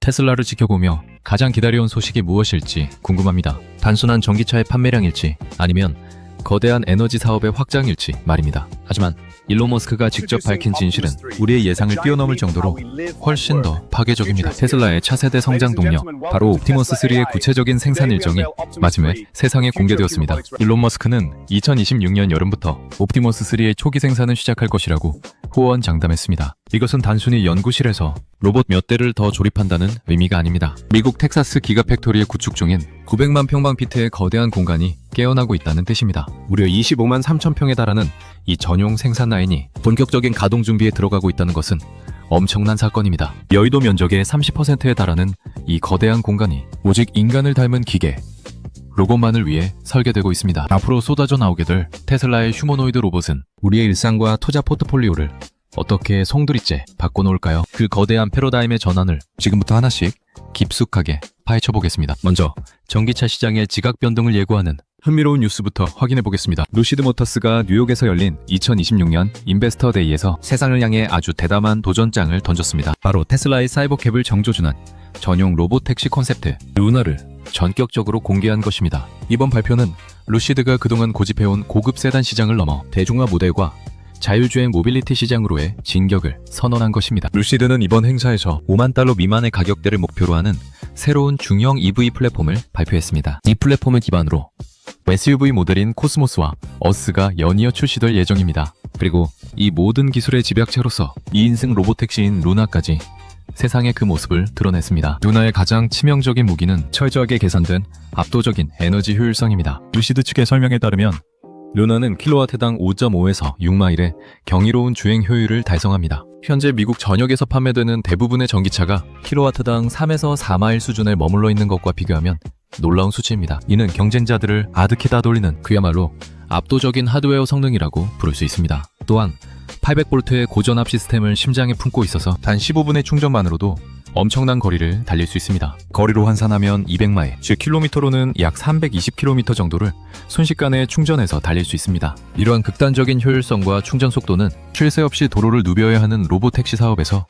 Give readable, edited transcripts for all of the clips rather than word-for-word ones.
테슬라를 지켜보며 가장 기다려온 소식이 무엇일지 궁금합니다. 단순한 전기차의 판매량일지 아니면 거대한 에너지 사업의 확장일지 말입니다. 하지만 일론 머스크가 직접 밝힌 진실은 우리의 예상을 뛰어넘을 정도로 훨씬 더 파괴적입니다. 테슬라의 차세대 성장 동력, 바로 옵티머스3의 구체적인 생산 일정이 마침내 세상에 공개되었습니다. 일론 머스크는 2026년 여름부터 옵티머스3의 초기 생산을 시작할 것이라고 호언장담했습니다. 이것은 단순히 연구실에서 로봇 몇 대를 더 조립한다는 의미가 아닙니다. 미국 텍사스 기가팩토리의 구축 중인 900만 평방피트의 거대한 공간이 깨어나고 있다는 뜻입니다. 무려 25만 3천 평에 달하는 이 전용 생산 라인이 본격적인 가동 준비에 들어가고 있다는 것은 엄청난 사건입니다. 여의도 면적의 30%에 달하는 이 거대한 공간이 오직 인간을 닮은 기계, 로봇만을 위해 설계되고 있습니다. 앞으로 쏟아져 나오게 될 테슬라의 휴머노이드 로봇은 우리의 일상과 투자 포트폴리오를 어떻게 송두리째 바꿔놓을까요? 그 거대한 패러다임의 전환을 지금부터 하나씩 깊숙하게 파헤쳐보겠습니다. 먼저 전기차 시장의 지각 변동을 예고하는 흥미로운 뉴스부터 확인해보겠습니다. 루시드 모터스가 뉴욕에서 열린 2026년 인베스터 데이에서 세상을 향해 아주 대담한 도전장을 던졌습니다. 바로 테슬라의 사이버캡을 정조준한 전용 로봇 택시 콘셉트 루나를 전격적으로 공개한 것입니다. 이번 발표는 루시드가 그동안 고집해온 고급 세단 시장을 넘어 대중화 모델과 자율주행 모빌리티 시장으로의 진격을 선언한 것입니다. 루시드는 이번 행사에서 5만 달러 미만의 가격대를 목표로 하는 새로운 중형 EV 플랫폼을 발표했습니다. 이 플랫폼을 기반으로 SUV 모델인 코스모스와 어스가 연이어 출시될 예정입니다. 그리고 이 모든 기술의 집약체로서 2인승 로봇택시인 루나까지 세상의 그 모습을 드러냈습니다. 루나의 가장 치명적인 무기는 철저하게 계산된 압도적인 에너지 효율성입니다. 루시드 측의 설명에 따르면 루나는 킬로와트당 5.5에서 6마일의 경이로운 주행 효율을 달성합니다. 현재 미국 전역에서 판매되는 대부분의 전기차가 킬로와트당 3에서 4마일 수준에 머물러 있는 것과 비교하면 놀라운 수치입니다. 이는 경쟁자들을 아득히 따돌리는 그야말로 압도적인 하드웨어 성능이라고 부를 수 있습니다. 또한 800V의 고전압 시스템을 심장에 품고 있어서 단 15분의 충전만으로도 엄청난 거리를 달릴 수 있습니다. 거리로 환산하면 200마일, 즉 킬로미터로는 약 320km 정도를 순식간에 충전해서 달릴 수 있습니다. 이러한 극단적인 효율성과 충전 속도는 쉴 새 없이 도로를 누벼야 하는 로봇택시 사업에서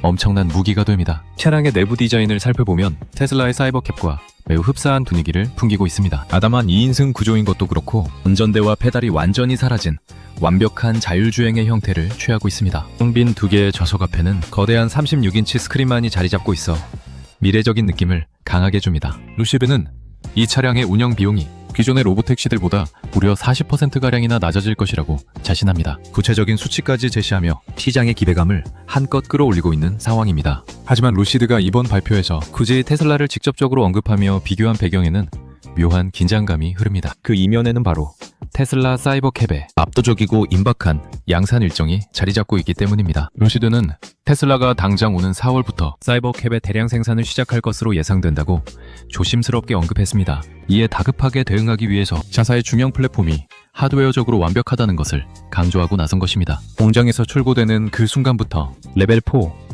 엄청난 무기가 됩니다. 차량의 내부 디자인을 살펴보면 테슬라의 사이버캡과 매우 흡사한 분위기를 풍기고 있습니다. 아담한 2인승 구조인 것도 그렇고 운전대와 페달이 완전히 사라진 완벽한 자율주행의 형태를 취하고 있습니다. 텅빈 두 개의 좌석 앞에는 거대한 36인치 스크린만이 자리 잡고 있어 미래적인 느낌을 강하게 줍니다. 루시드는 이 차량의 운영 비용이 기존의 로봇택시들보다 무려 40%가량이나 낮아질 것이라고 자신합니다. 구체적인 수치까지 제시하며 시장의 기대감을 한껏 끌어올리고 있는 상황입니다. 하지만 루시드가 이번 발표에서 굳이 테슬라를 직접적으로 언급하며 비교한 배경에는 묘한 긴장감이 흐릅니다. 그 이면에는 바로 테슬라 사이버캡의 압도적이고 임박한 양산 일정이 자리 잡고 있기 때문입니다. 루시드는 테슬라가 당장 오는 4월부터 사이버캡의 대량 생산을 시작할 것으로 예상된다고 조심스럽게 언급했습니다. 이에 다급하게 대응하기 위해서 자사의 중형 플랫폼이 하드웨어적으로 완벽하다는 것을 강조하고 나선 것입니다. 공장에서 출고되는 그 순간부터 레벨 4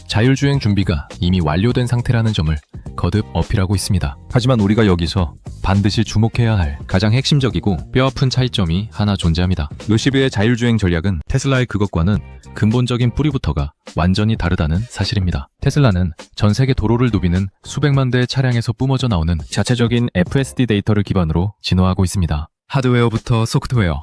자율주행 준비가 이미 완료된 상태라는 점을 거듭 어필하고 있습니다. 하지만 우리가 여기서 반드시 주목해야 할 가장 핵심적이고 뼈아픈 차이점이 하나 존재합니다. 루시드의 자율주행 전략은 테슬라의 그것과는 근본적인 뿌리부터가 완전히 다르다는 사실입니다. 테슬라는 전 세계 도로를 누비는 수백만 대의 차량에서 뿜어져 나오는 자체적인 FSD 데이터를 기반으로 진화하고 있습니다. 하드웨어부터 소프트웨어,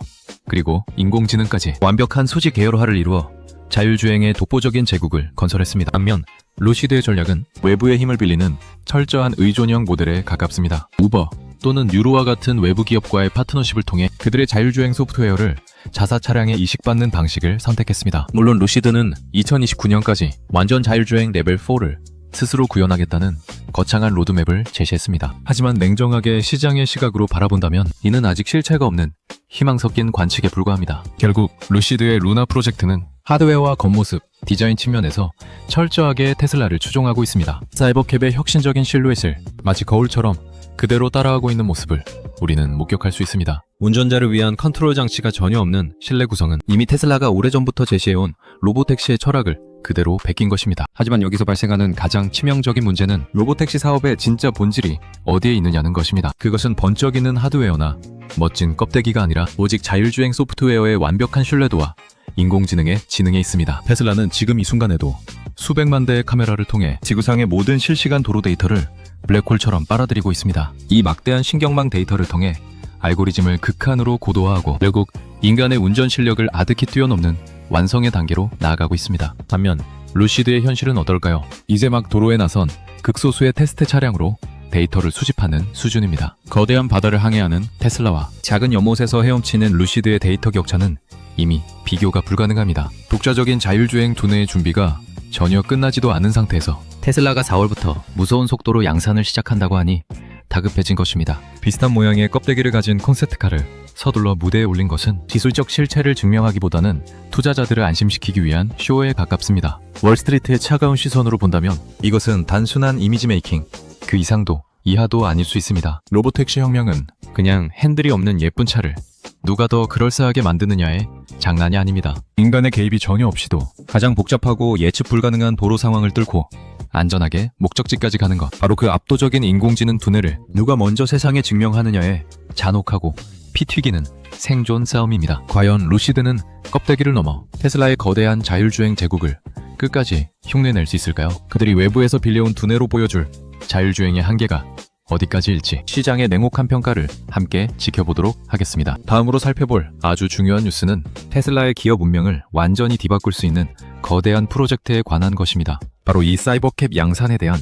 그리고 인공지능까지 완벽한 수직 계열화를 이루어 자율주행의 독보적인 제국을 건설했습니다. 반면 루시드의 전략은 외부의 힘을 빌리는 철저한 의존형 모델에 가깝습니다. 우버 또는 뉴로와 같은 외부 기업과의 파트너십을 통해 그들의 자율주행 소프트웨어를 자사 차량에 이식받는 방식을 선택했습니다. 물론 루시드는 2029년까지 완전 자율주행 레벨 4를 스스로 구현하겠다는 거창한 로드맵을 제시했습니다. 하지만 냉정하게 시장의 시각으로 바라본다면 이는 아직 실체가 없는 희망 섞인 관측에 불과합니다. 결국 루시드의 루나 프로젝트는 하드웨어와 겉모습, 디자인 측면에서 철저하게 테슬라를 추종하고 있습니다. 사이버캡의 혁신적인 실루엣을 마치 거울처럼 그대로 따라하고 있는 모습을 우리는 목격할 수 있습니다. 운전자를 위한 컨트롤 장치가 전혀 없는 실내 구성은 이미 테슬라가 오래전부터 제시해온 로봇택시의 철학을 그대로 베낀 것입니다. 하지만 여기서 발생하는 가장 치명적인 문제는 로봇택시 사업의 진짜 본질이 어디에 있느냐는 것입니다. 그것은 번쩍이는 하드웨어나 멋진 껍데기가 아니라 오직 자율주행 소프트웨어의 완벽한 신뢰도와 인공지능의 지능에 있습니다. 테슬라는 지금 이 순간에도 수백만 대의 카메라를 통해 지구상의 모든 실시간 도로 데이터를 블랙홀처럼 빨아들이고 있습니다. 이 막대한 신경망 데이터를 통해 알고리즘을 극한으로 고도화하고 결국 인간의 운전 실력을 아득히 뛰어넘는 완성의 단계로 나아가고 있습니다. 반면 루시드의 현실은 어떨까요? 이제 막 도로에 나선 극소수의 테스트 차량으로 데이터를 수집하는 수준입니다. 거대한 바다를 항해하는 테슬라와 작은 연못에서 헤엄치는 루시드의 데이터 격차는 이미 비교가 불가능합니다. 독자적인 자율주행 두뇌의 준비가 전혀 끝나지도 않은 상태에서 테슬라가 4월부터 무서운 속도로 양산을 시작한다고 하니 다급해진 것입니다. 비슷한 모양의 껍데기를 가진 콘셉트카를 서둘러 무대에 올린 것은 기술적 실체를 증명하기보다는 투자자들을 안심시키기 위한 쇼에 가깝습니다. 월스트리트의 차가운 시선으로 본다면 이것은 단순한 이미지 메이킹, 그 이상도 이하도 아닐 수 있습니다. 로보택시 혁명은 그냥 핸들이 없는 예쁜 차를 누가 더 그럴싸하게 만드느냐의 장난이 아닙니다. 인간의 개입이 전혀 없이도 가장 복잡하고 예측 불가능한 도로 상황을 뚫고 안전하게 목적지까지 가는 것, 바로 그 압도적인 인공지능 두뇌를 누가 먼저 세상에 증명하느냐의 잔혹하고 피 튀기는 생존 싸움입니다. 과연 루시드는 껍데기를 넘어 테슬라의 거대한 자율주행 제국을 끝까지 흉내낼 수 있을까요? 그들이 외부에서 빌려온 두뇌로 보여줄 자율주행의 한계가 어디까지일지 시장의 냉혹한 평가를 함께 지켜보도록 하겠습니다. 다음으로 살펴볼 아주 중요한 뉴스는 테슬라의 기업 운명을 완전히 뒤바꿀 수 있는 거대한 프로젝트에 관한 것입니다. 바로 이 사이버캡 양산에 대한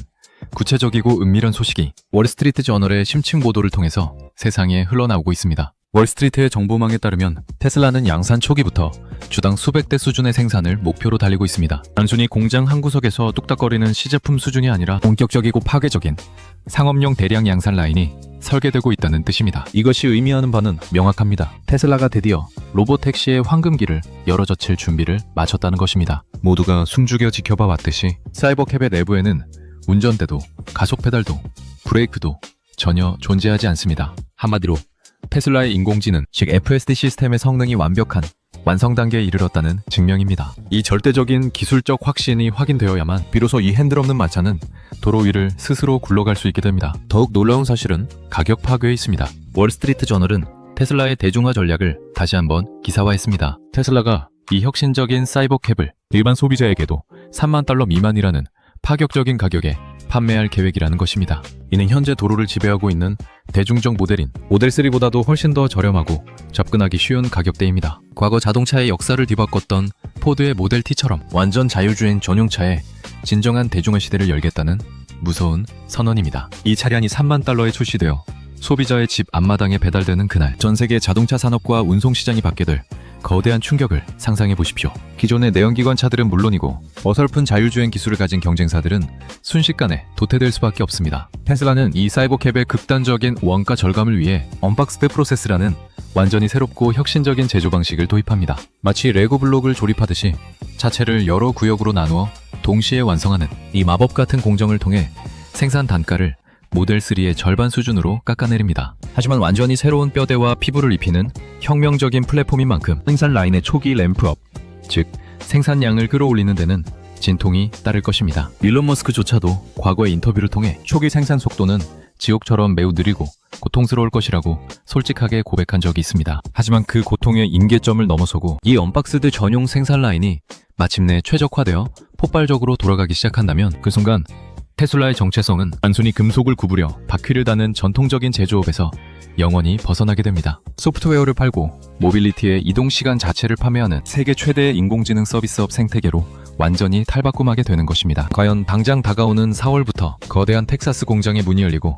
구체적이고 은밀한 소식이 월스트리트 저널의 심층 보도를 통해서 세상에 흘러나오고 있습니다. 월스트리트의 정보망에 따르면 테슬라는 양산 초기부터 주당 수백 대 수준의 생산을 목표로 달리고 있습니다. 단순히 공장 한 구석에서 뚝딱거리는 시제품 수준이 아니라 본격적이고 파괴적인 상업용 대량 양산 라인이 설계되고 있다는 뜻입니다. 이것이 의미하는 바는 명확합니다. 테슬라가 드디어 로보택시의 황금기를 열어젖힐 준비를 마쳤다는 것입니다. 모두가 숨죽여 지켜봐 왔듯이 사이버캡의 내부에는 운전대도 가속 페달도 브레이크도 전혀 존재하지 않습니다. 한마디로 테슬라의 인공지능, 즉 FSD 시스템의 성능이 완벽한 완성 단계에 이르렀다는 증명입니다. 이 절대적인 기술적 확신이 확인되어야만 비로소 이 핸들 없는 마차는 도로 위를 스스로 굴러갈 수 있게 됩니다. 더욱 놀라운 사실은 가격 파괴에 있습니다. 월스트리트 저널은 테슬라의 대중화 전략을 다시 한번 기사화했습니다. 테슬라가 이 혁신적인 사이버캡을 일반 소비자에게도 3만 달러 미만이라는 파격적인 가격에 판매할 계획이라는 것입니다. 이는 현재 도로를 지배하고 있는 대중적 모델인 모델3보다도 훨씬 더 저렴하고 접근하기 쉬운 가격대입니다. 과거 자동차의 역사를 뒤바꿨던 포드의 모델 T처럼 완전 자율주행 전용차에 진정한 대중화 시대를 열겠다는 무서운 선언입니다. 이 차량이 3만 달러에 출시되어 소비자의 집 앞마당에 배달되는 그날, 전 세계 자동차 산업과 운송 시장이 받게 될 거대한 충격을 상상해 보십시오. 기존의 내연기관 차들은 물론이고 어설픈 자율주행 기술을 가진 경쟁사들은 순식간에 도태될 수밖에 없습니다. 테슬라는 이 사이버캡의 극단적인 원가 절감을 위해 언박스드 프로세스라는 완전히 새롭고 혁신적인 제조 방식을 도입합니다. 마치 레고 블록을 조립하듯이 차체를 여러 구역으로 나누어 동시에 완성하는 이 마법 같은 공정을 통해 생산 단가를 모델3의 절반 수준으로 깎아내립니다. 하지만 완전히 새로운 뼈대와 피부를 입히는 혁명적인 플랫폼인 만큼 생산 라인의 초기 램프업, 즉 생산량을 끌어올리는 데는 진통이 따를 것입니다. 일론 머스크조차도 과거의 인터뷰를 통해 초기 생산 속도는 지옥처럼 매우 느리고 고통스러울 것이라고 솔직하게 고백한 적이 있습니다. 하지만 그 고통의 임계점을 넘어서고 이 언박스드 전용 생산 라인이 마침내 최적화되어 폭발적으로 돌아가기 시작한다면 그 순간 테슬라의 정체성은 단순히 금속을 구부려 바퀴를 다는 전통적인 제조업에서 영원히 벗어나게 됩니다. 소프트웨어를 팔고 모빌리티의 이동 시간 자체를 판매하는 세계 최대의 인공지능 서비스업 생태계로 완전히 탈바꿈하게 되는 것입니다. 과연 당장 다가오는 4월부터 거대한 텍사스 공장의 문이 열리고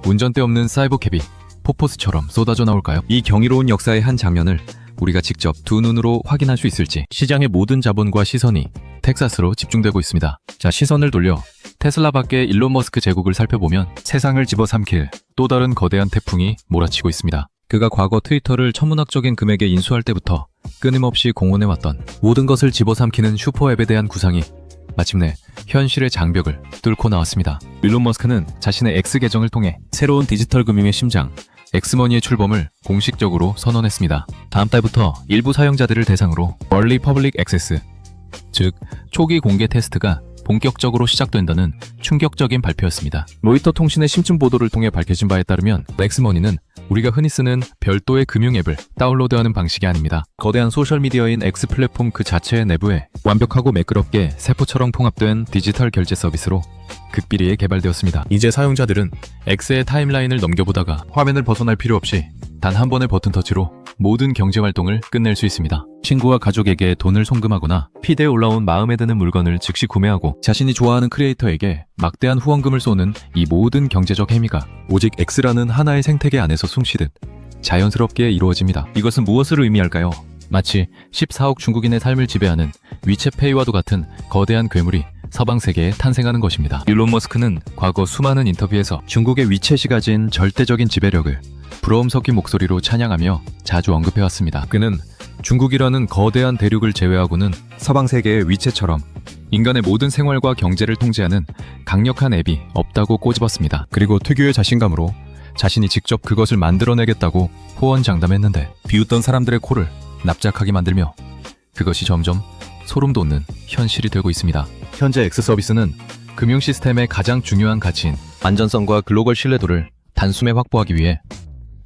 운전대 없는 사이버캡이 포포스처럼 쏟아져 나올까요? 이 경이로운 역사의 한 장면을 우리가 직접 두 눈으로 확인할 수 있을지 시장의 모든 자본과 시선이 텍사스로 집중되고 있습니다. 자, 시선을 돌려 테슬라 밖의 일론 머스크 제국을 살펴보면 세상을 집어삼킬 또 다른 거대한 태풍이 몰아치고 있습니다. 그가 과거 트위터를 천문학적인 금액에 인수할 때부터 끊임없이 공언해왔던 모든 것을 집어삼키는 슈퍼앱에 대한 구상이 마침내 현실의 장벽을 뚫고 나왔습니다. 일론 머스크는 자신의 X 계정을 통해 새로운 디지털 금융의 심장 엑스머니의 출범을 공식적으로 선언했습니다. 다음 달부터 일부 사용자들을 대상으로 Early Public Access, 즉 초기 공개 테스트가 본격적으로 시작된다는 충격적인 발표였습니다. 로이터 통신의 심층 보도를 통해 밝혀진 바에 따르면 엑스머니는 우리가 흔히 쓰는 별도의 금융 앱을 다운로드하는 방식이 아닙니다. 거대한 소셜미디어인 X 플랫폼 그 자체의 내부에 완벽하고 매끄럽게 세포처럼 통합된 디지털 결제 서비스로 극비리에 개발되었습니다. 이제 사용자들은 X의 타임라인을 넘겨보다가 화면을 벗어날 필요 없이 단 한 번의 버튼 터치로 모든 경제활동을 끝낼 수 있습니다. 친구와 가족에게 돈을 송금하거나 피드에 올라온 마음에 드는 물건을 즉시 구매하고 자신이 좋아하는 크리에이터에게 막대한 후원금을 쏘는 이 모든 경제적 행위가 오직 X라는 하나의 생태계 안에서 숨쉬듯 자연스럽게 이루어집니다. 이것은 무엇을 의미할까요? 마치 14억 중국인의 삶을 지배하는 위챗페이와도 같은 거대한 괴물이 서방 세계에 탄생하는 것입니다. 일론 머스크는 과거 수많은 인터뷰에서 중국의 위챗이 가진 절대적인 지배력을 부러움 섞인 목소리로 찬양하며 자주 언급해왔습니다. 그는 중국이라는 거대한 대륙을 제외하고는 서방 세계의 위챗처럼 인간의 모든 생활과 경제를 통제하는 강력한 앱이 없다고 꼬집었습니다. 그리고 특유의 자신감으로 자신이 직접 그것을 만들어내겠다고 호언장담했는데 비웃던 사람들의 코를 납작하게 만들며 그것이 점점 소름 돋는 현실이 되고 있습니다. 현재 X 서비스는 금융 시스템의 가장 중요한 가치인 안전성과 글로벌 신뢰도를 단숨에 확보하기 위해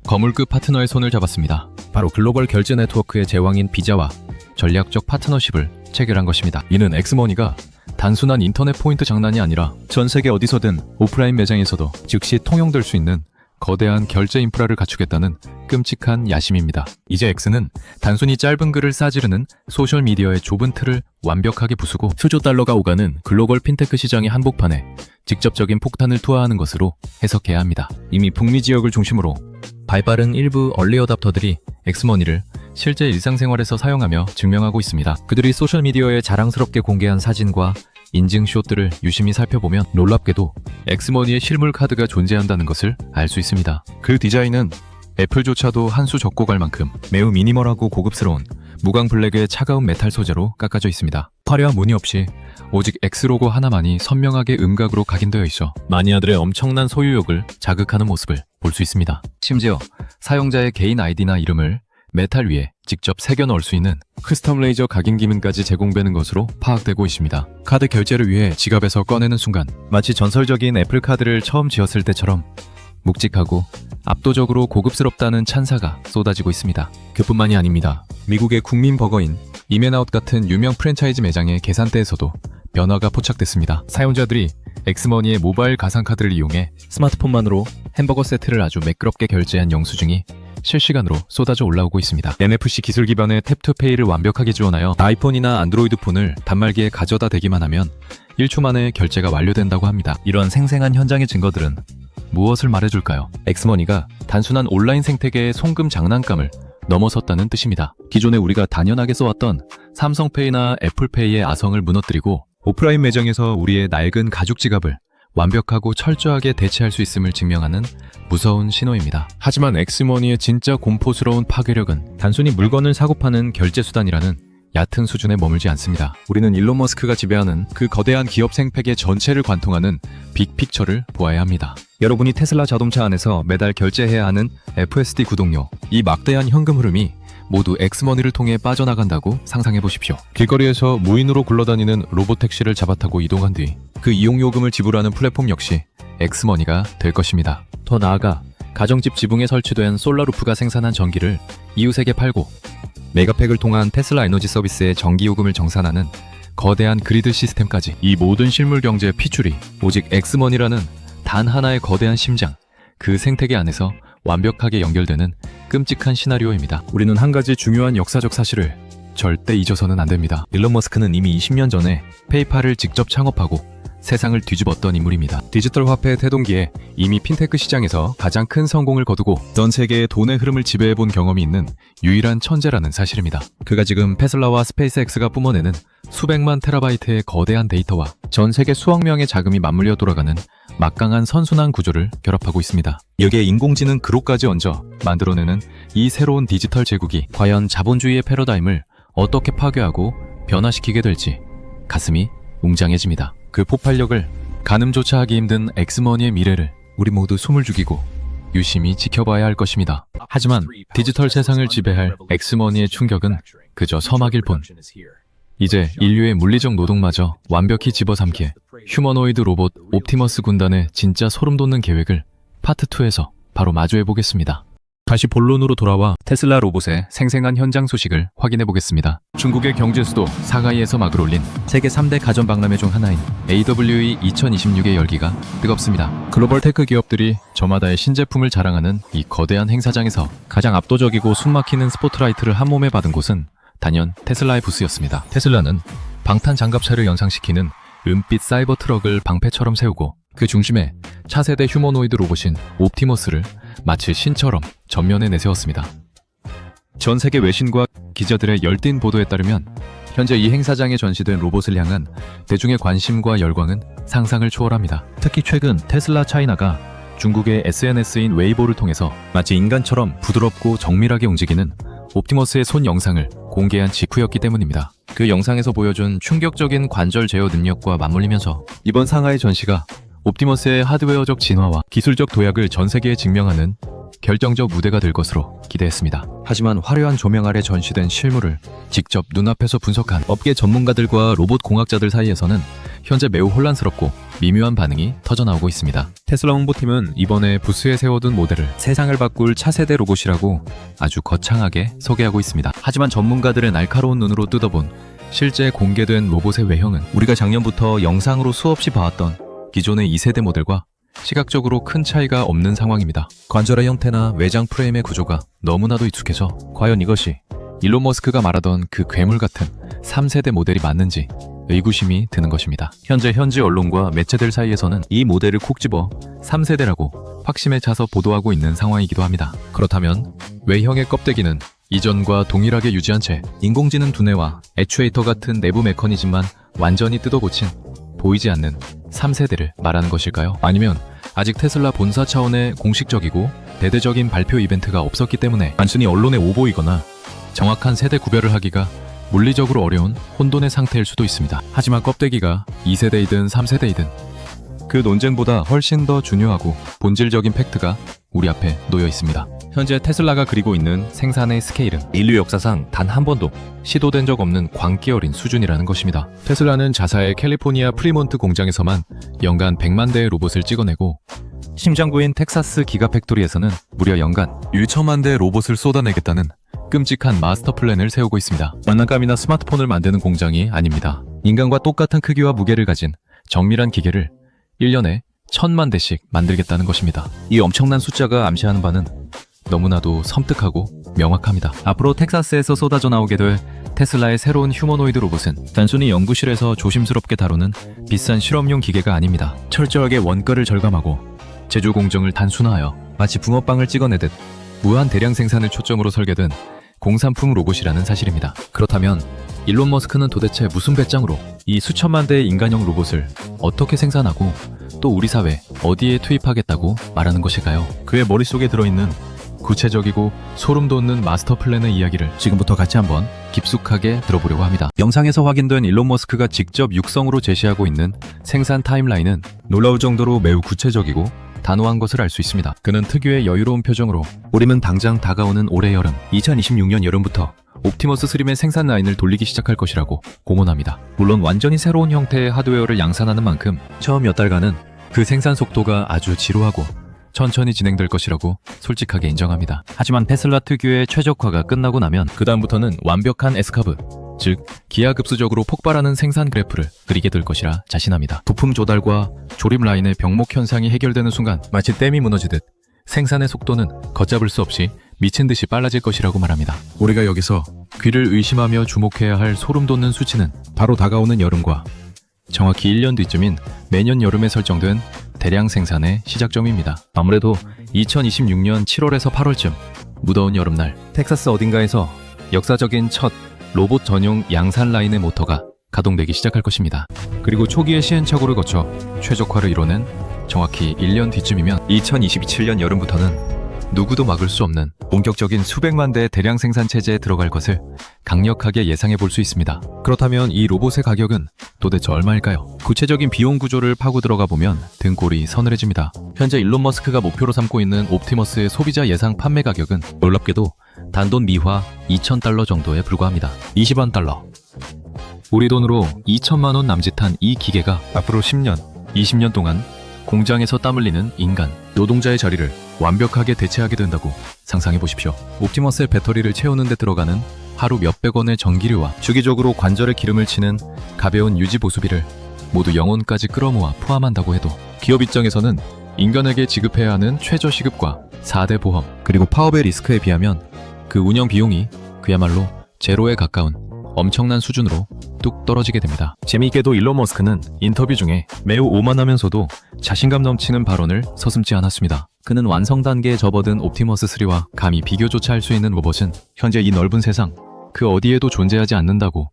거물급 파트너의 손을 잡았습니다. 바로 글로벌 결제 네트워크의 제왕인 비자와 전략적 파트너십을 체결한 것입니다. 이는 엑스머니가 단순한 인터넷 포인트 장난이 아니라 전 세계 어디서든 오프라인 매장에서도 즉시 통용될 수 있는 거대한 결제 인프라를 갖추겠다는 끔찍한 야심입니다. 이제 X는 단순히 짧은 글을 싸지르는 소셜미디어의 좁은 틀을 완벽하게 부수고 수조 달러가 오가는 글로벌 핀테크 시장의 한복판에 직접적인 폭탄을 투하하는 것으로 해석해야 합니다. 이미 북미 지역을 중심으로 발빠른 일부 얼리 어답터들이 엑스머니를 실제 일상생활에서 사용하며 증명하고 있습니다. 그들이 소셜미디어에 자랑스럽게 공개한 사진과 인증샷들을 유심히 살펴보면 놀랍게도 엑스머니의 실물 카드가 존재한다는 것을 알 수 있습니다. 그 디자인은 애플조차도 한 수 접고 갈 만큼 매우 미니멀하고 고급스러운 무광 블랙의 차가운 메탈 소재로 깎아져 있습니다. 화려한 무늬 없이 오직 X 로고 하나만이 선명하게 음각으로 각인되어 있어 마니아들의 엄청난 소유욕을 자극하는 모습을 볼 수 있습니다. 심지어 사용자의 개인 아이디나 이름을 메탈 위에 직접 새겨 넣을 수 있는 커스텀 레이저 각인 기능까지 제공되는 것으로 파악되고 있습니다. 카드 결제를 위해 지갑에서 꺼내는 순간 마치 전설적인 애플 카드를 처음 지었을 때처럼 묵직하고 압도적으로 고급스럽다는 찬사가 쏟아지고 있습니다. 그뿐만이 아닙니다. 미국의 국민 버거인 인앤아웃 같은 유명 프랜차이즈 매장의 계산대에서도 변화가 포착됐습니다. 사용자들이 엑스머니의 모바일 가상카드를 이용해 스마트폰만으로 햄버거 세트를 아주 매끄럽게 결제한 영수증이 실시간으로 쏟아져 올라오고 있습니다. NFC 기술 기반의 탭투페이를 완벽하게 지원하여 아이폰이나 안드로이드 폰을 단말기에 가져다 대기만 하면 1초 만에 결제가 완료된다고 합니다. 이런 생생한 현장의 증거들은 무엇을 말해줄까요? 엑스머니가 단순한 온라인 생태계의 송금 장난감을 넘어섰다는 뜻입니다. 기존에 우리가 단연하게 써왔던 삼성페이나 애플페이의 아성을 무너뜨리고 오프라인 매장에서 우리의 낡은 가죽 지갑을 완벽하고 철저하게 대체할 수 있음을 증명하는 무서운 신호입니다. 하지만 엑스머니의 진짜 공포스러운 파괴력은 단순히 물건을 사고 파는 결제 수단이라는 얕은 수준에 머물지 않습니다. 우리는 일론 머스크가 지배하는 그 거대한 기업 생태계 전체를 관통하는 빅픽처를 보아야 합니다. 여러분이 테슬라 자동차 안에서 매달 결제해야 하는 FSD 구독료, 이 막대한 현금 흐름이 모두 엑스머니를 통해 빠져나간다고 상상해 보십시오. 길거리에서 무인으로 굴러다니는 로봇택시를 잡아타고 이동한 뒤 그 이용요금을 지불하는 플랫폼 역시 엑스머니가 될 것입니다. 더 나아가 가정집 지붕에 설치된 솔라루프가 생산한 전기를 이웃에게 팔고 메가팩을 통한 테슬라 에너지 서비스의 전기요금을 정산하는 거대한 그리드 시스템까지, 이 모든 실물 경제의 핏줄이 오직 엑스머니라는 단 하나의 거대한 심장, 그 생태계 안에서 완벽하게 연결되는 끔찍한 시나리오입니다. 우리는 한 가지 중요한 역사적 사실을 절대 잊어서는 안 됩니다. 일론 머스크는 이미 20년 전에 페이팔을 직접 창업하고 세상을 뒤집었던 인물입니다. 디지털 화폐의 태동기에 이미 핀테크 시장에서 가장 큰 성공을 거두고 전 세계의 돈의 흐름을 지배해본 경험이 있는 유일한 천재라는 사실입니다. 그가 지금 테슬라와 스페이스X가 뿜어내는 수백만 테라바이트의 거대한 데이터와 전 세계 수억 명의 자금이 맞물려 돌아가는 막강한 선순환 구조를 결합하고 있습니다. 여기에 인공지능 그룹까지 얹어 만들어내는 이 새로운 디지털 제국이 과연 자본주의의 패러다임을 어떻게 파괴하고 변화시키게 될지 가슴이 웅장해집니다. 그 폭발력을 가늠조차 하기 힘든 엑스머니의 미래를 우리 모두 숨을 죽이고 유심히 지켜봐야 할 것입니다. 하지만 디지털 세상을 지배할 엑스머니의 충격은 그저 서막일 뿐. 이제 인류의 물리적 노동마저 완벽히 집어삼키에 휴머노이드 로봇 옵티머스 군단의 진짜 소름 돋는 계획을 파트 2에서 바로 마주해보겠습니다. 다시 본론으로 돌아와 테슬라 로봇의 생생한 현장 소식을 확인해 보겠습니다. 중국의 경제 수도 상하이에서 막을 올린 세계 3대 가전 박람회 중 하나인 AWE 2026의 열기가 뜨겁습니다. 글로벌 테크 기업들이 저마다의 신제품을 자랑하는 이 거대한 행사장에서 가장 압도적이고 숨막히는 스포트라이트를 한 몸에 받은 곳은 단연 테슬라의 부스였습니다. 테슬라는 방탄 장갑차를 연상시키는 은빛 사이버 트럭을 방패처럼 세우고 그 중심에 차세대 휴머노이드 로봇인 옵티머스를 마치 신처럼 전면에 내세웠습니다. 전 세계 외신과 기자들의 열띤 보도에 따르면 현재 이 행사장에 전시된 로봇을 향한 대중의 관심과 열광은 상상을 초월합니다. 특히 최근 테슬라 차이나가 중국의 SNS인 웨이보를 통해서 마치 인간처럼 부드럽고 정밀하게 움직이는 옵티머스의 손 영상을 공개한 직후였기 때문입니다. 그 영상에서 보여준 충격적인 관절 제어 능력과 맞물리면서 이번 상하이 전시가 옵티머스의 하드웨어적 진화와 기술적 도약을 전 세계에 증명하는 결정적 무대가 될 것으로 기대했습니다. 하지만 화려한 조명 아래 전시된 실물을 직접 눈앞에서 분석한 업계 전문가들과 로봇 공학자들 사이에서는 현재 매우 혼란스럽고 미묘한 반응이 터져나오고 있습니다. 테슬라 홍보팀은 이번에 부스에 세워둔 모델을 세상을 바꿀 차세대 로봇이라고 아주 거창하게 소개하고 있습니다. 하지만 전문가들의 날카로운 눈으로 뜯어본 실제 공개된 로봇의 외형은 우리가 작년부터 영상으로 수없이 봐왔던 기존의 2세대 모델과 시각적으로 큰 차이가 없는 상황입니다. 관절의 형태나 외장 프레임의 구조가 너무나도 익숙해져 과연 이것이 일론 머스크가 말하던 그 괴물 같은 3세대 모델이 맞는지 의구심이 드는 것입니다. 현재 현지 언론과 매체들 사이에서는 이 모델을 콕 집어 3세대라고 확신에 차서 보도하고 있는 상황이기도 합니다. 그렇다면 외형의 껍데기는 이전과 동일하게 유지한 채 인공지능 두뇌와 액추에이터 같은 내부 메커니즘만 완전히 뜯어고친 보이지 않는 3세대를 말하는 것일까요? 아니면 아직 테슬라 본사 차원의 공식적이고 대대적인 발표 이벤트가 없었기 때문에 단순히 언론에 오보이거나 정확한 세대 구별을 하기가 물리적으로 어려운 혼돈의 상태일 수도 있습니다. 하지만 껍데기가 2세대이든 3세대이든 그 논쟁보다 훨씬 더 중요하고 본질적인 팩트가 우리 앞에 놓여 있습니다. 현재 테슬라가 그리고 있는 생산의 스케일은 인류 역사상 단 한 번도 시도된 적 없는 광기 어린 수준이라는 것입니다. 테슬라는 자사의 캘리포니아 프리몬트 공장에서만 연간 100만 대의 로봇을 찍어내고 심장부인 텍사스 기가팩토리에서는 무려 연간 1천만 대의 로봇을 쏟아내겠다는 끔찍한 마스터 플랜을 세우고 있습니다. 장난감이나 스마트폰을 만드는 공장이 아닙니다. 인간과 똑같은 크기와 무게를 가진 정밀한 기계를 1년에 1000만 대씩 만들겠다는 것입니다. 이 엄청난 숫자가 암시하는 바는 너무나도 섬뜩하고 명확합니다. 앞으로 텍사스에서 쏟아져 나오게 될 테슬라의 새로운 휴머노이드 로봇은 단순히 연구실에서 조심스럽게 다루는 비싼 실험용 기계가 아닙니다. 철저하게 원가를 절감하고 제조 공정을 단순화하여 마치 붕어빵을 찍어내듯 무한 대량 생산을 초점으로 설계된 공산품 로봇이라는 사실입니다. 그렇다면 일론 머스크는 도대체 무슨 배짱으로 이 수천만 대의 인간형 로봇을 어떻게 생산하고 또 우리 사회 어디에 투입하겠다고 말하는 것일까요? 그의 머릿속에 들어있는 구체적이고 소름 돋는 마스터 플랜의 이야기를 지금부터 같이 한번 깊숙하게 들어보려고 합니다. 영상에서 확인된 일론 머스크가 직접 육성으로 제시하고 있는 생산 타임라인은 놀라울 정도로 매우 구체적이고 단호한 것을 알 수 있습니다. 그는 특유의 여유로운 표정으로 우리는 당장 다가오는 올해 여름 2026년 여름부터 옵티머스 스림의 생산 라인을 돌리기 시작할 것이라고 공언합니다. 물론 완전히 새로운 형태의 하드웨어를 양산하는 만큼 처음 몇 달간은 그 생산 속도가 아주 지루하고 천천히 진행될 것이라고 솔직하게 인정합니다. 하지만 테슬라 특유의 최적화가 끝나고 나면 그 다음부터는 완벽한 S커브, 즉 기하급수적으로 폭발하는 생산 그래프를 그리게 될 것이라 자신합니다. 부품 조달과 조립 라인의 병목 현상이 해결되는 순간 마치 댐이 무너지듯 생산의 속도는 걷잡을 수 없이 미친 듯이 빨라질 것이라고 말합니다. 우리가 여기서 귀를 의심하며 주목해야 할 소름 돋는 수치는 바로 다가오는 여름과 정확히 1년 뒤쯤인 매년 여름에 설정된 대량 생산의 시작점입니다. 아무래도 2026년 7월에서 8월쯤 무더운 여름날 텍사스 어딘가에서 역사적인 첫 로봇 전용 양산 라인의 모터가 가동되기 시작할 것입니다. 그리고 초기의 시행착오를 거쳐 최적화를 이뤄낸 정확히 1년 뒤쯤이면 2027년 여름부터는 누구도 막을 수 없는 본격적인 수백만 대의 대량 생산 체제에 들어갈 것을 강력하게 예상해 볼 수 있습니다. 그렇다면 이 로봇의 가격은 도대체 얼마일까요? 구체적인 비용 구조를 파고 들어가 보면 등골이 서늘해집니다. 현재 일론 머스크가 목표로 삼고 있는 옵티머스의 소비자 예상 판매 가격은 놀랍게도 단돈 미화 2,000달러 정도에 불과합니다. 20원 달러. 우리 돈으로 2천만 원 남짓한 이 기계가 앞으로 10년, 20년 동안 공장에서 땀 흘리는 인간, 노동자의 자리를 완벽하게 대체하게 된다고 상상해 보십시오. 옵티머스의 배터리를 채우는 데 들어가는 하루 몇백 원의 전기료와 주기적으로 관절에 기름을 치는 가벼운 유지 보수비를 모두 영혼까지 끌어모아 포함한다고 해도 기업 입장에서는 인간에게 지급해야 하는 최저 시급과 4대 보험 그리고 파업의 리스크에 비하면 그 운영 비용이 그야말로 제로에 가까운 엄청난 수준으로 뚝 떨어지게 됩니다. 재미있게도 일론 머스크는 인터뷰 중에 매우 오만하면서도 자신감 넘치는 발언을 서슴지 않았습니다. 그는 완성 단계에 접어든 옵티머스 3와 감히 비교조차 할 수 있는 로봇은 현재 이 넓은 세상 그 어디에도 존재하지 않는다고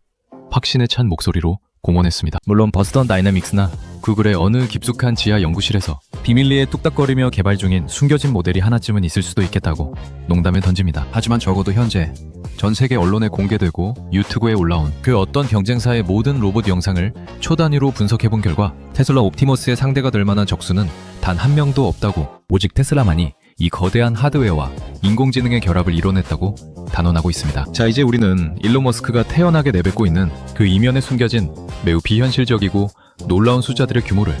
확신에 찬 목소리로 공언했습니다. 물론 버스턴 다이내믹스나 구글의 어느 깊숙한 지하 연구실에서 비밀리에 뚝딱거리며 개발 중인 숨겨진 모델이 하나쯤은 있을 수도 있겠다고 농담에 던집니다. 하지만 적어도 현재 전 세계 언론에 공개되고 유튜브에 올라온 그 어떤 경쟁사의 모든 로봇 영상을 초단위로 분석해본 결과 테슬라 옵티머스의 상대가 될 만한 적수는 단 한 명도 없다고, 오직 테슬라만이 이 거대한 하드웨어와 인공지능의 결합을 이뤄냈다고 단언하고 있습니다. 자, 이제 우리는 일론 머스크가 태연하게 내뱉고 있는 그 이면에 숨겨진 매우 비현실적이고 놀라운 숫자들의 규모를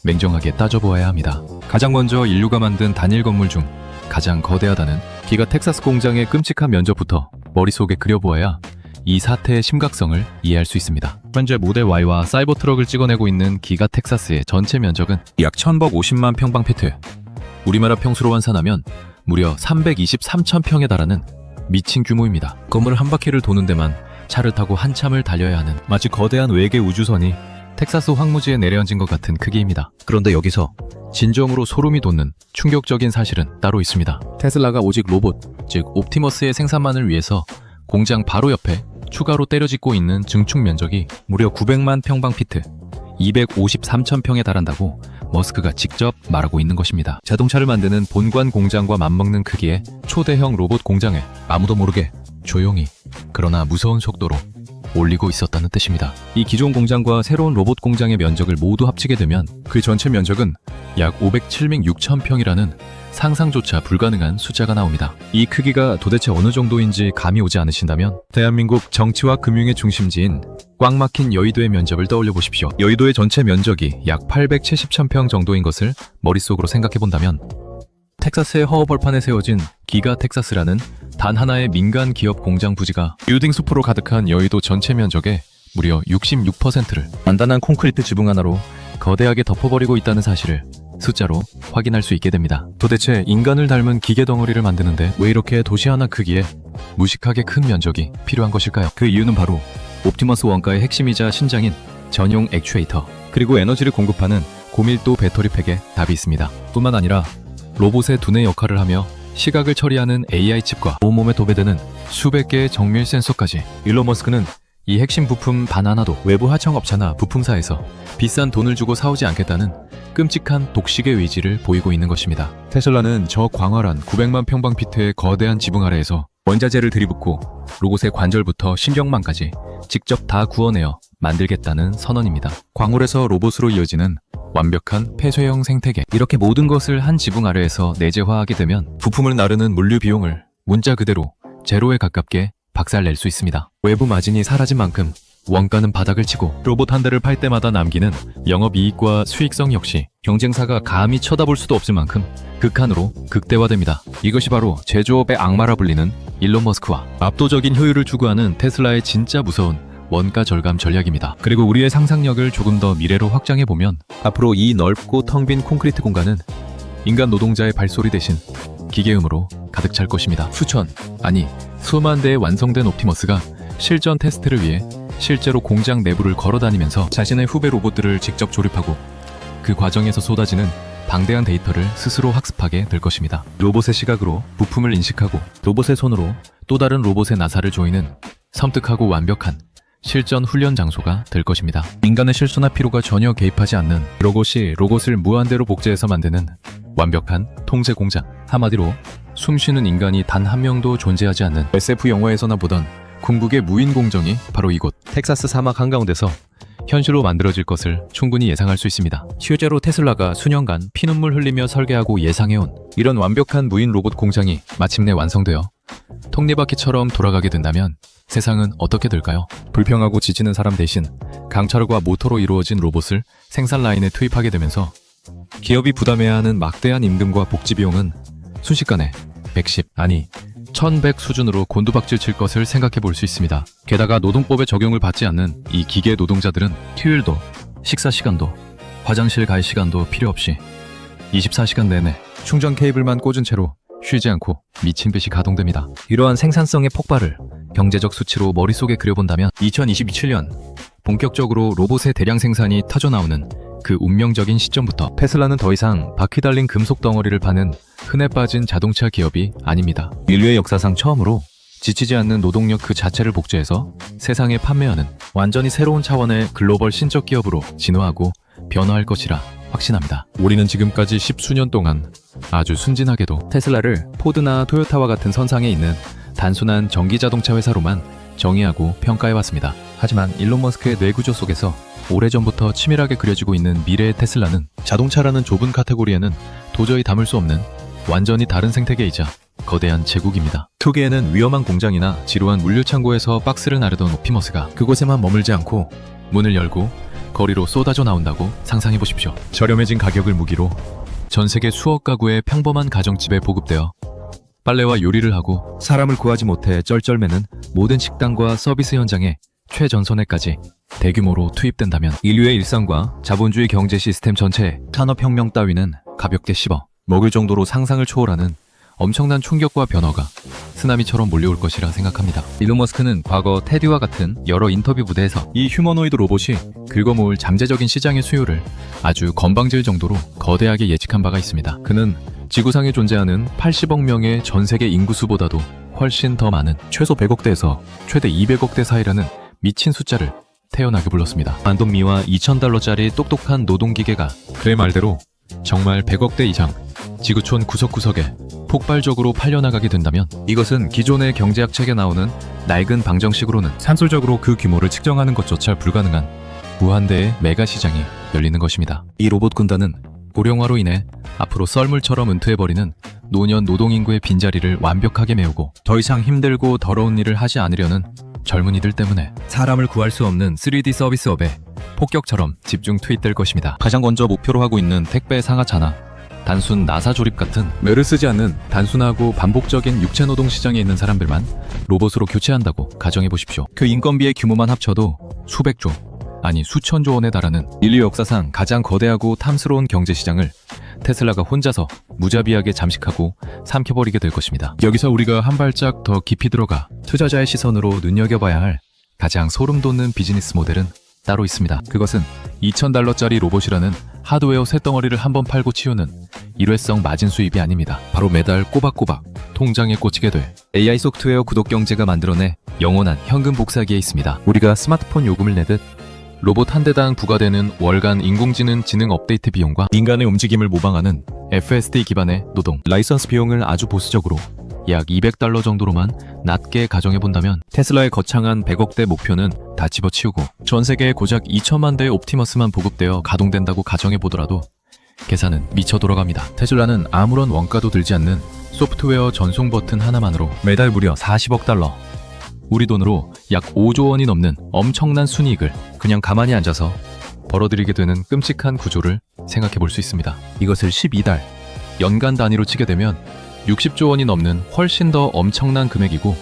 맹정하게 따져보아야 합니다. 가장 먼저 인류가 만든 단일 건물 중 가장 거대하다는 기가 텍사스 공장의 끔찍한 면적부터 머릿속에 그려보아야 이 사태의 심각성을 이해할 수 있습니다. 현재 모델 Y와 사이버 트럭을 찍어내고 있는 기가 텍사스의 전체 면적은 약 1150만 평방피트, 우리나라 평수로 환산하면 무려 323천 평에 달하는 미친 규모입니다. 건물 한 바퀴를 도는 데만 차를 타고 한참을 달려야 하는 마치 거대한 외계 우주선이 텍사스 황무지에 내려앉은 것 같은 크기입니다. 그런데 여기서 진정으로 소름이 돋는 충격적인 사실은 따로 있습니다. 테슬라가 오직 로봇, 즉 옵티머스의 생산만을 위해서 공장 바로 옆에 추가로 때려짓고 있는 증축 면적이 무려 900만 평방피트, 253천 평에 달한다고 머스크가 직접 말하고 있는 것입니다. 자동차를 만드는 본관 공장과 맞먹는 크기의 초대형 로봇 공장을 아무도 모르게 조용히 그러나 무서운 속도로 올리고 있었다는 뜻입니다. 이 기존 공장과 새로운 로봇 공장의 면적을 모두 합치게 되면 그 전체 면적은 약 507만 6천 평이라는 상상조차 불가능한 숫자가 나옵니다. 이 크기가 도대체 어느 정도인지 감이 오지 않으신다면 대한민국 정치와 금융의 중심지인 꽉 막힌 여의도의 면적을 떠올려 보십시오. 여의도의 전체 면적이 약 870천 평 정도인 것을 머릿속으로 생각해 본다면 텍사스의 허허벌판에 세워진 기가 텍사스라는 단 하나의 민간 기업 공장 부지가 빌딩 숲으로 가득한 여의도 전체 면적의 무려 66%를 단단한 콘크리트 지붕 하나로 거대하게 덮어버리고 있다는 사실을 숫자로 확인할 수 있게 됩니다. 도대체 인간을 닮은 기계 덩어리를 만드는데 왜 이렇게 도시 하나 크기에 무식하게 큰 면적이 필요한 것일까요? 그 이유는 바로 옵티머스 원가의 핵심이자 신장인 전용 액추에이터, 그리고 에너지를 공급하는 고밀도 배터리 팩에 답이 있습니다. 뿐만 아니라 로봇의 두뇌 역할을 하며 시각을 처리하는 AI 칩과 온몸에 도배되는 수백 개의 정밀 센서까지, 일론 머스크는 이 핵심 부품 단 하나도 외부 하청업체나 부품사에서 비싼 돈을 주고 사오지 않겠다는 끔찍한 독식의 의지를 보이고 있는 것입니다. 테슬라는 저 광활한 900만 평방피트의 거대한 지붕 아래에서 원자재를 들이붓고 로봇의 관절부터 신경망까지 직접 다 구워내어 만들겠다는 선언입니다. 광물에서 로봇으로 이어지는 완벽한 폐쇄형 생태계, 이렇게 모든 것을 한 지붕 아래에서 내재화하게 되면 부품을 나르는 물류 비용을 문자 그대로 제로에 가깝게 박살낼 수 있습니다. 외부 마진이 사라진 만큼 원가는 바닥을 치고 로봇 한 대를 팔 때마다 남기는 영업이익과 수익성 역시 경쟁사가 감히 쳐다볼 수도 없을 만큼 극한으로 극대화됩니다. 이것이 바로 제조업의 악마라 불리는 일론 머스크와 압도적인 효율을 추구하는 테슬라의 진짜 무서운 원가 절감 전략입니다. 그리고 우리의 상상력을 조금 더 미래로 확장해보면 앞으로 이 넓고 텅 빈 콘크리트 공간은 인간 노동자의 발소리 대신 기계음으로 가득 찰 것입니다. 수천, 아니 수만 대의 완성된 옵티머스가 실전 테스트를 위해 실제로 공장 내부를 걸어다니면서 자신의 후배 로봇들을 직접 조립하고 그 과정에서 쏟아지는 방대한 데이터를 스스로 학습하게 될 것입니다. 로봇의 시각으로 부품을 인식하고 로봇의 손으로 또 다른 로봇의 나사를 조이는 섬뜩하고 완벽한 실전 훈련 장소가 될 것입니다. 인간의 실수나 피로가 전혀 개입하지 않는 로봇이 로봇을 무한대로 복제해서 만드는 완벽한 통제 공장. 한마디로 숨쉬는 인간이 단 한 명도 존재하지 않는 SF 영화에서나 보던 궁극의 무인 공정이 바로 이곳 텍사스 사막 한가운데서 현실로 만들어질 것을 충분히 예상할 수 있습니다. 실제로 테슬라가 수년간 피눈물 흘리며 설계하고 예상해온 이런 완벽한 무인 로봇 공장이 마침내 완성되어 톱니바퀴처럼 돌아가게 된다면 세상은 어떻게 될까요? 불평하고 지치는 사람 대신 강철과 모터로 이루어진 로봇을 생산 라인에 투입하게 되면서 기업이 부담해야 하는 막대한 임금과 복지 비용은 순식간에 110 아니 1100 수준으로 곤두박질 칠 것을 생각해 볼 수 있습니다. 게다가 노동법의 적용을 받지 않는 이 기계 노동자들은 휴일도, 식사 시간도, 화장실 갈 시간도 필요 없이 24시간 내내 충전 케이블만 꽂은 채로 쉬지 않고 미친 듯이 가동됩니다. 이러한 생산성의 폭발을 경제적 수치로 머릿속에 그려본다면 2027년 본격적으로 로봇의 대량 생산이 터져나오는 그 운명적인 시점부터 테슬라는 더 이상 바퀴 달린 금속 덩어리를 파는 흔해 빠진 자동차 기업이 아닙니다. 인류의 역사상 처음으로 지치지 않는 노동력 그 자체를 복제해서 세상에 판매하는 완전히 새로운 차원의 글로벌 신적 기업으로 진화하고 변화할 것이라 확신합니다. 우리는 지금까지 10수년 동안 아주 순진하게도 테슬라를 포드나 토요타와 같은 선상에 있는 단순한 전기자동차 회사로만 정의하고 평가해왔습니다. 하지만 일론 머스크의 뇌구조 속에서 오래전부터 치밀하게 그려지고 있는 미래의 테슬라는 자동차라는 좁은 카테고리에는 도저히 담을 수 없는 완전히 다른 생태계이자 거대한 제국입니다. 초기에는 위험한 공장이나 지루한 물류창고에서 박스를 나르던 옵티머스가 그곳에만 머물지 않고 문을 열고 거리로 쏟아져 나온다고 상상해보십시오. 저렴해진 가격을 무기로 전 세계 수억 가구의 평범한 가정집에 보급되어 빨래와 요리를 하고 사람을 구하지 못해 쩔쩔매는 모든 식당과 서비스 현장에 최전선에까지 대규모로 투입된다면 인류의 일상과 자본주의 경제 시스템 전체의 산업혁명 따위는 가볍게 씹어 먹을 정도로 상상을 초월하는 엄청난 충격과 변화가 쓰나미처럼 몰려올 것이라 생각합니다. 일론 머스크는 과거 테디와 같은 여러 인터뷰 무대에서 이 휴머노이드 로봇이 긁어모을 잠재적인 시장의 수요를 아주 건방질 정도로 거대하게 예측한 바가 있습니다. 그는 지구상에 존재하는 80억 명의 전 세계 인구수보다도 훨씬 더 많은 최소 100억대에서 최대 200억대 사이라는 미친 숫자를 태어나게 불렀습니다. 만돈미와 2,000달러짜리 똑똑한 노동기계가 그의 말대로 정말 100억대 이상 지구촌 구석구석에 폭발적으로 팔려나가게 된다면 이것은 기존의 경제학 책에 나오는 낡은 방정식으로는 산술적으로 그 규모를 측정하는 것조차 불가능한 무한대의 메가 시장이 열리는 것입니다. 이 로봇 군단은 고령화로 인해 앞으로 썰물처럼 은퇴해버리는 노년 노동인구의 빈자리를 완벽하게 메우고 더 이상 힘들고 더러운 일을 하지 않으려는 젊은이들 때문에 사람을 구할 수 없는 3D 서비스업에 폭격처럼 집중 투입될 것입니다. 가장 먼저 목표로 하고 있는 택배 상하차나 단순 나사 조립 같은 매를 쓰지 않는 단순하고 반복적인 육체노동 시장에 있는 사람들만 로봇으로 교체한다고 가정해 보십시오. 그 인건비의 규모만 합쳐도 수백조, 아니 수천조 원에 달하는 인류 역사상 가장 거대하고 탐스러운 경제시장을 테슬라가 혼자서 무자비하게 잠식하고 삼켜버리게 될 것입니다. 여기서 우리가 한 발짝 더 깊이 들어가 투자자의 시선으로 눈여겨봐야 할 가장 소름 돋는 비즈니스 모델은 따로 있습니다. 그것은 2,000달러짜리 로봇이라는 하드웨어 쇳덩어리를 한번 팔고 치우는 일회성 마진 수입이 아닙니다. 바로 매달 꼬박꼬박 통장에 꽂히게 될 AI 소프트웨어 구독 경제가 만들어내 영원한 현금 복사기에 있습니다. 우리가 스마트폰 요금을 내듯 로봇 한 대당 부과되는 월간 인공지능 지능 업데이트 비용과 인간의 움직임을 모방하는 FSD 기반의 노동, 라이선스 비용을 아주 보수적으로 약 200달러 정도로만 낮게 가정해본다면 테슬라의 거창한 100억대 목표는 다 집어치우고 전 세계에 고작 2천만 대의 옵티머스만 보급되어 가동된다고 가정해보더라도 계산은 미쳐 돌아갑니다. 테슬라는 아무런 원가도 들지 않는 소프트웨어 전송 버튼 하나만으로 매달 무려 40억 달러, 우리 돈으로 약 5조 원이 넘는 엄청난 순이익을 그냥 가만히 앉아서 벌어들이게 되는 끔찍한 구조를 생각해 볼 수 있습니다. 이것을 12달, 연간 단위로 치게 되면 60조 원이 넘는 훨씬 더 엄청난 금액이고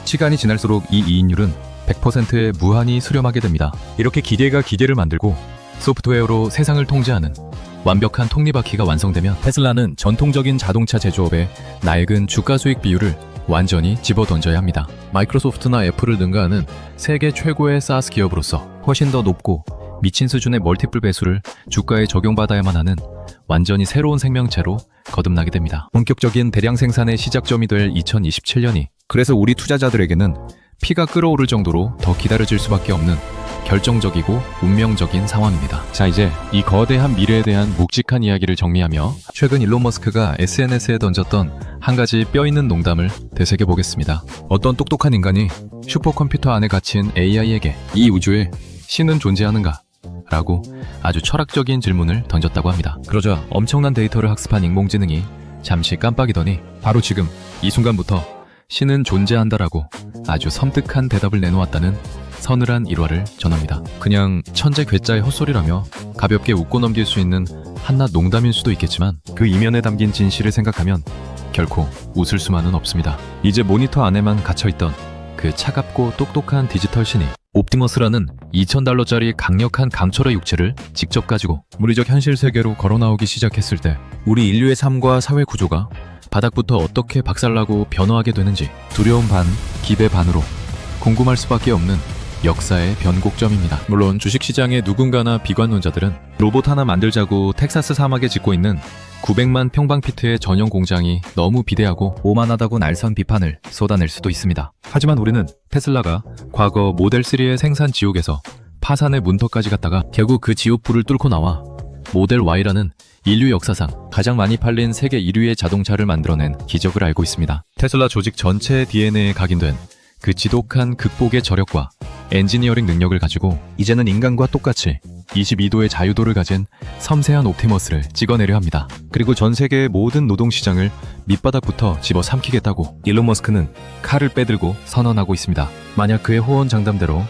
시간이 지날수록 이 이익률은 100%에 무한히 수렴하게 됩니다. 이렇게 기계가 기계를 만들고 소프트웨어로 세상을 통제하는 완벽한 톱니바퀴가 완성되면 테슬라는 전통적인 자동차 제조업의 낡은 주가 수익 비율을 완전히 집어던져야 합니다. 마이크로소프트나 애플을 능가하는 세계 최고의 사스 기업으로서 훨씬 더 높고 미친 수준의 멀티플 배수를 주가에 적용받아야만 하는 완전히 새로운 생명체로 거듭나게 됩니다. 본격적인 대량 생산의 시작점이 될 2027년이 그래서 우리 투자자들에게는 피가 끓어오를 정도로 더 기다려질 수밖에 없는 결정적이고 운명적인 상황입니다. 자, 이제 이 거대한 미래에 대한 묵직한 이야기를 정리하며 최근 일론 머스크가 SNS에 던졌던 한 가지 뼈있는 농담을 되새겨보겠습니다. 어떤 똑똑한 인간이 슈퍼컴퓨터 안에 갇힌 AI에게 이 우주에 신은 존재하는가? 라고 아주 철학적인 질문을 던졌다고 합니다. 그러자 엄청난 데이터를 학습한 인공지능이 잠시 깜빡이더니 바로 지금 이 순간부터 신은 존재한다라고 아주 섬뜩한 대답을 내놓았다는 서늘한 일화를 전합니다. 그냥 천재 괴짜의 헛소리라며 가볍게 웃고 넘길 수 있는 한낱 농담일 수도 있겠지만 그 이면에 담긴 진실을 생각하면 결코 웃을 수만은 없습니다. 이제 모니터 안에만 갇혀있던 그 차갑고 똑똑한 디지털 신이 옵티머스라는 $2,000짜리 강력한 강철의 육체를 직접 가지고 물리적 현실 세계로 걸어나오기 시작했을 때 우리 인류의 삶과 사회 구조가 바닥부터 어떻게 박살나고 변화하게 되는지 두려움 반, 기대 반으로 궁금할 수밖에 없는 역사의 변곡점입니다. 물론 주식시장의 누군가나 비관론자들은 로봇 하나 만들자고 텍사스 사막에 짓고 있는 900만 평방피트의 전용 공장이 너무 비대하고 오만하다고 날선 비판을 쏟아낼 수도 있습니다. 하지만 우리는 테슬라가 과거 모델 3의 생산 지옥에서 파산의 문턱까지 갔다가 결국 그 지옥불을 뚫고 나와 모델 Y라는 인류 역사상 가장 많이 팔린 세계 1위의 자동차를 만들어낸 기적을 알고 있습니다. 테슬라 조직 전체의 DNA에 각인된 그 지독한 극복의 저력과 엔지니어링 능력을 가지고 이제는 인간과 똑같이 22도의 자유도를 가진 섬세한 옵티머스를 찍어내려 합니다. 그리고 전 세계의 모든 노동시장을 밑바닥부터 집어삼키겠다고 일론 머스크는 칼을 빼들고 선언하고 있습니다. 만약 그의 호언 장담대로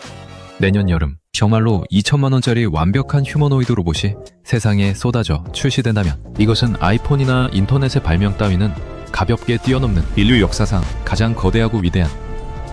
내년 여름 정말로 2천만 원짜리 완벽한 휴머노이드 로봇이 세상에 쏟아져 출시된다면 이것은 아이폰이나 인터넷의 발명 따위는 가볍게 뛰어넘는 인류 역사상 가장 거대하고 위대한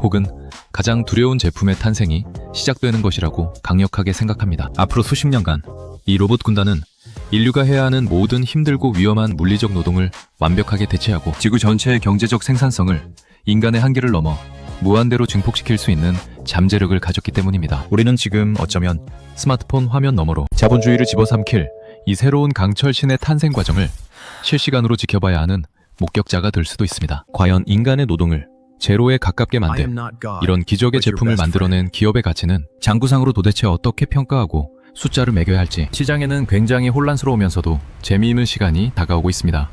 혹은 가장 두려운 제품의 탄생이 시작되는 것이라고 강력하게 생각합니다. 앞으로 수십 년간 이 로봇 군단은 인류가 해야 하는 모든 힘들고 위험한 물리적 노동을 완벽하게 대체하고 지구 전체의 경제적 생산성을 인간의 한계를 넘어 무한대로 증폭시킬 수 있는 잠재력을 가졌기 때문입니다. 우리는 지금 어쩌면 스마트폰 화면 너머로 자본주의를 집어삼킬 이 새로운 강철신의 탄생 과정을 실시간으로 지켜봐야 하는 목격자가 될 수도 있습니다. 과연 인간의 노동을 제로에 가깝게 만든 이런 기적의 제품을 만들어낸 기업의 가치는 장구상으로 도대체 어떻게 평가하고 숫자를 매겨야 할지 시장에는 굉장히 혼란스러우면서도 재미있는 시간이 다가오고 있습니다.